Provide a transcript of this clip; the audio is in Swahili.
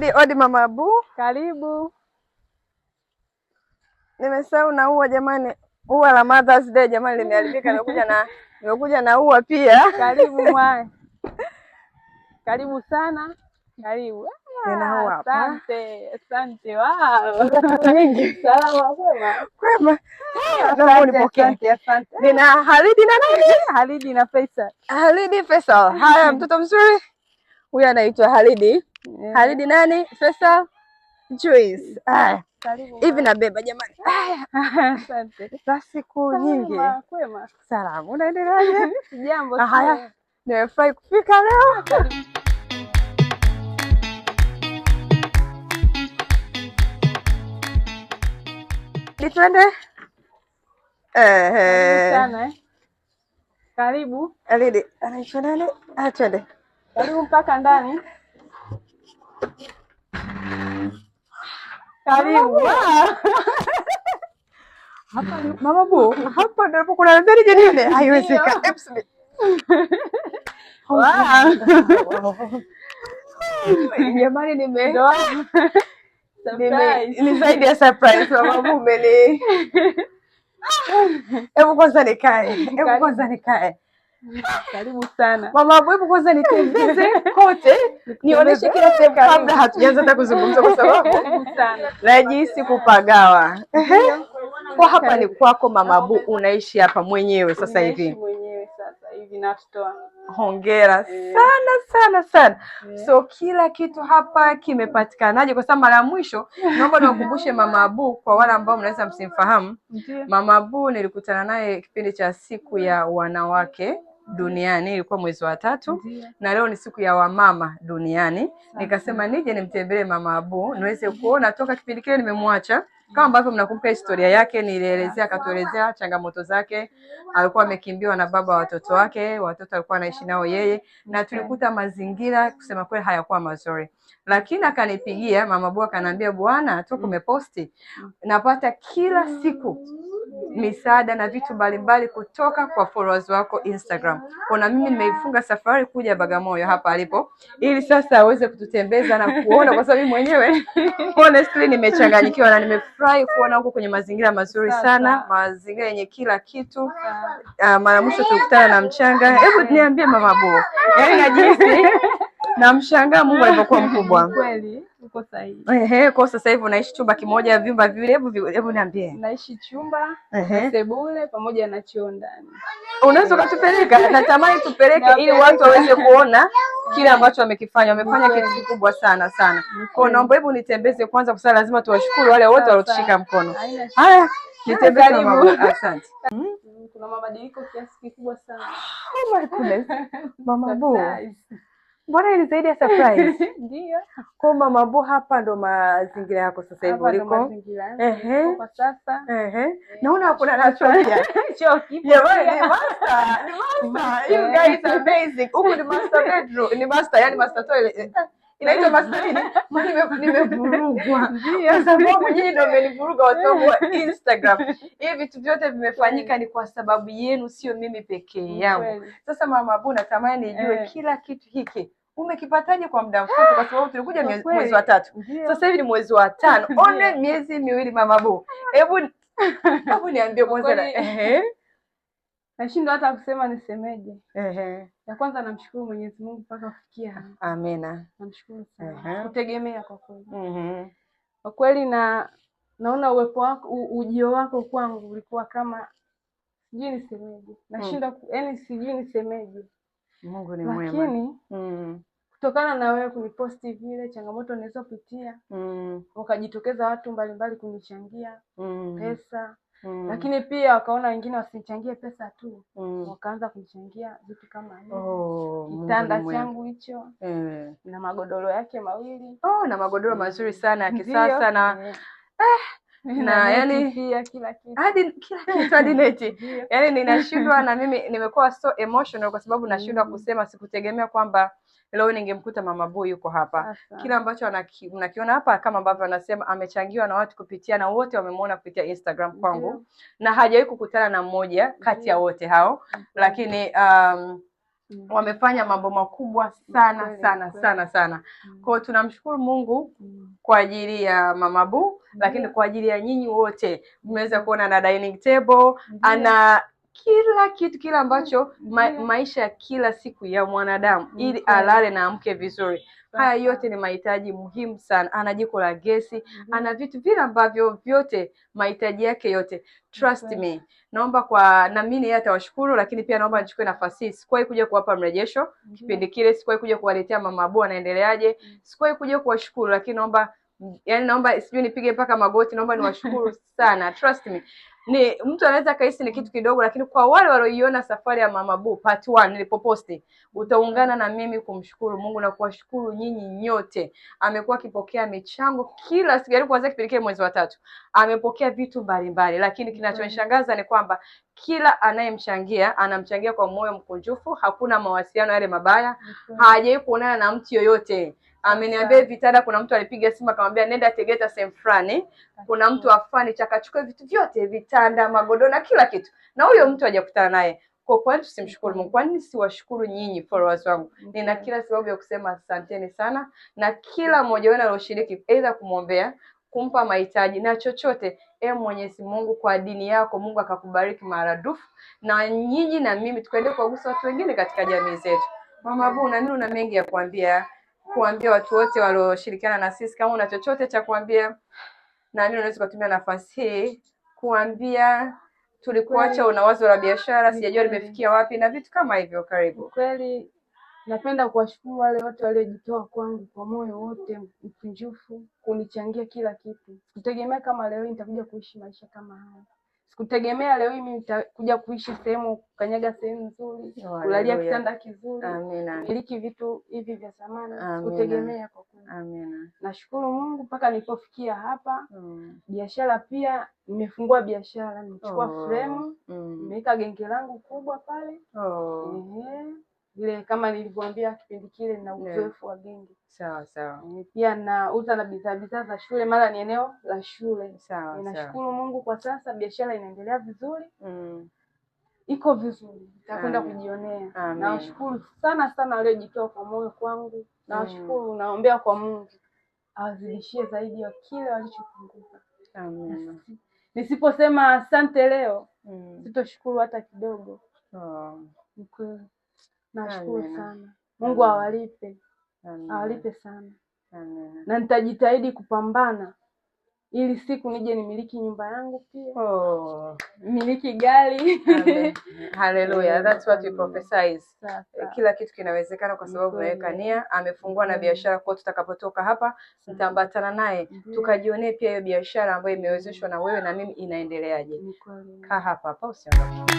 Odi Mama Abu. Karibu. Nimesahau na ua jamani. Ua la Mother's Day jamani limeharibika. Nimekuja na ua pia. Karibu mwae. Karibu sana. Karibu. Nina ua hapa. Asante. Wow. Salama kwema. Kwema. Asante. Nina Halidi na nani? Halidi na Faisal. Halidi Faisal. Haya mtoto mzuri. Huyu anaitwa Halidi. Yeah. Halidi nani? Faisal Joyce. Karibu. Hivi nabeba jamani. Asante. Za siku nyingi. Kwema. Salamu. Unaendeleaje? Jambo. Haya. Nimefurahi kufika leo. Twende. Sana. Karibu. Halidi. Anaitwa nani? Twende. Karibu mpaka ndani. Karibu. Hapa Mama Abu, hapa ndipo kuna ndani jingine. Haiwezekani. Jamani ni zaidi ya surprise Mama Abu mbele. Hebu kwanza nikae. Karibu sana. Mama Abu, hebu kwanza nitembeze kote. Nionyeshe kila sehemu kabla hatujaanza hata kuzungumza kwa sababu najisi kupagawa. Kwa hapa ni kwako Mama Abu, unaishi hapa mwenyewe sasa hivi? Mwenyewe sasa hivi na watoto wangu. Hongera sana. So kila kitu hapa kimepatikanaje? Kwa sababu mara ya mwisho naomba niwakumbushe Mama Abu kwa wale ambao mnaweza msimfahamu. Mama Abu nilikutana naye kipindi cha siku ya wanawake duniani, ilikuwa mwezi wa 3. Na leo ni siku ya wamama duniani. Nikasema nije nimtembelee Mama Abu niweze kuona toka kipindi kile nimemwacha. Kama ambavyo mnakumbuka historia yake, nilielezea, akatuelezea changamoto zake. Alikuwa amekimbiwa na baba wa watoto wake, watoto alikuwa anaishi nao yeye, na tulikuta mazingira kusema kweli hayakuwa mazuri. Lakini akanipigia Mama Abu akaniambia, bwana toka umeposti napata kila siku misaada na vitu mbalimbali kutoka kwa followers wako Instagram. Kuna mimi nimeifunga safari kuja Bagamoyo hapa alipo ili sasa aweze kututembeza na kuona, kwa sababu mwenyewe honestly nimechanganyikiwa na nimefurahi kuona huko kwenye mazingira mazuri sana, mazingira yenye kila kitu. Mara mwisho tulikutana na mchanga. Hebu niambie Mama Abu, yaani najisi na mshangaa Mungu alipokuwa mkubwa. Kweli uko sahihi. Kwa sasa hivi unaishi chumba kimoja, vyumba viwili? Hebu niambie. Naishi chumba, sebule pamoja na choo ndani. Unaweza kutupeleka? Natamani tupeleke ili watu waweze kuona kile ambacho wamekifanya. Wamefanya kitu kikubwa sana. Kwa naomba hebu nitembeze kwanza, kwa sababu lazima tuwashukuru wale wote waliotushika mkono. Haya, nitembeze Mama Abu. Asante. Kuna mabadiliko kiasi kikubwa sana. Oh my goodness. Mama Abu. Mbona ni zaidi ya surprise? Ndio. Kwa Mama Abu, hapa ndo mazingira yako sasa hivi uliko? Kwa sasa. Naona kuna na choo pia. Choo kipo. Jamani, ni master. You guys are amazing. Huko ni master bedroom, ni master, yani master toilet. Inaitwa master nini? Nimevurugwa. Ndio. Sababu mwenyewe ndio amenivuruga watu wa Instagram. Hivi vitu vyote vimefanyika ni kwa sababu yenu, sio mimi pekee yangu. Sasa Mama Abu, natamani nijue kila kitu hiki umekipataje kwa muda mfupi, kwa sababu tulikuja mwezi wa 3. Sasa hivi ni mwezi wa 5. Only miezi miwili Mama Abu. Hebu niambie kwanza. Nashindwa hata kusema nisemeje. Ya kwanza namshukuru Mwenyezi Mungu mpaka kufikia hapa. Amina. Namshukuru sana. Kutegemea kwa kweli. Kwa kweli naona uwepo wako, ujio wako kwangu ulikuwa kama sijui nisemeje. Nashindwa sijui nisemeje. Mungu ni mwema. Lakini kutokana na wewe kuniposti vile changamoto nilizopitia, wakajitokeza watu mbalimbali kunichangia pesa. Lakini pia wakaona wengine wasichangie pesa tu, wakaanza kunichangia vitu kama hivi. Kitanda changu hicho na magodoro yake mawili. Na magodoro mazuri sana ya kisasa na yani pia kila kitu. Hadi neti. Yani ninashindwa na mimi nimekuwa so emotional kwa sababu nashindwa kusema, sikutegemea kwamba leo ningemkuta Mama Abu yuko hapa. Kila ambacho mnakiona hapa kama ambavyo anasema amechangiwa na watu kupitia, na wote wamemwona kupitia Instagram kwangu. Na hajawahi kukutana na mmoja kati ya wote hao. Lakini wamefanya mambo makubwa sana sana. Kwa hiyo tunamshukuru Mungu kwa ajili ya Mama Boo, lakini kwa ajili ya nyinyi wote mmeweza kuona na dining table, ana kila kitu kile ambacho maisha ya kila siku ya mwanadamu ili alale na amke vizuri. Haya yote ni mahitaji muhimu sana. Ana jiko la gesi, ana vitu vile ambavyo vyote mahitaji yake yote. Trust me. Naomba na mimi atawashukuru, lakini pia naomba nichukue nafasi hii. Sikuwahi kuja kuwapa mrejesho kipindi kile, sikuwahi kuja kuwaletea Mama Boo anaendeleaje, sikuwahi kuja kuwashukuru, lakini naomba sijui nipige mpaka magoti, naomba niwashukuru sana. Trust me. Ni mtu anaweza kahisi ni kitu kidogo, lakini kwa wale walioiona safari ya Mama Boo part 1 nilipoposti, utaungana na mimi kumshukuru Mungu na kuwashukuru nyinyi nyote. Amekuwa akipokea michango kila siku, kuanzia kipindi kile mwezi wa 3 amepokea vitu mbalimbali, lakini kinachonishangaza ni kwamba kila anayemchangia anamchangia kwa moyo mkunjufu. Hakuna mawasiliano yale mabaya, hajawahi kuonana na mtu yoyote. Ameniambia vitanda, kuna mtu alipiga simu akamwambia nenda Tegeta sehemu fulani, kuna mtu afani chakachukua vitu vyote, vitanda, magodoro na kila kitu, na huyo mtu hajakutana naye. Kwa nini tusimshukuru Mungu? Kwa nini siwashukuru nyinyi followers wangu? Nina kila sababu ya kusema asanteni sana, na kila mmoja wenu alioshiriki aidha kumwombea, kumpa mahitaji na chochote. Mwenyezi Mungu kwa dini yako, Mungu akakubariki maradufu, na nyinyi na mimi tukaende kuwagusa watu wengine katika jamii zetu. Mama Boo, na mimi una mengi ya kuambia watu wote walioshirikiana na sisi. Kama una chochote cha kuambia, na mimi unaweza kutumia nafasi hii kuambia. Tulikuacha una wazo la biashara, sijajua limefikia wapi na vitu kama hivyo. Karibu. Kweli napenda kuwashukuru wale wote waliojitoa kwangu kwa moyo wote mkunjufu kunichangia kila kitu. Sikutegemea kama leo hii nitakuja kuishi maisha kama haya. Sikutegemea leo hii mimi nitakuja kuishi kanyaga sehemu nzuri, kulalia kitanda kizuri, miliki vitu hivi vya thamani. Sikutegemea kwa kweli. Amina. Nashukuru Mungu mpaka nilipofikia hapa. Biashara pia nimefungua biashara, nimechukua frame, nimeweka genge langu kubwa pale. Ile kama nilivyoambia kipindi kile na uzoefu wa genge. Sawa. Pia nauza na bidhaa za shule, mara ni eneo la shule. Ninashukuru Mungu kwa sasa biashara inaendelea vizuri. Iko vizuri. Nitakwenda kujionea. Nawashukuru sana waliojitoa kwa moyo kwangu. Nawashukuru, naombea kwa Mungu awazidishie zaidi ya kile walichopunguza. Amina. Nisiposema asante leo, sitoshukuru hata kidogo. Nashukuru sana. Mungu awalipe. Awalipe sana. Na nitajitahidi kupambana ili siku nije nimiliki nyumba yangu pia. Miliki gari. Hallelujah. That's what we prophesize. Kila kitu kinawezekana kwa sababu umeweka nia. Amefungua na biashara, kwa tutakapotoka hapa nitaambatana naye tukajionee pia hiyo biashara ambayo imewezeshwa na wewe na mimi inaendeleaje. Kaa hapa usiondoke.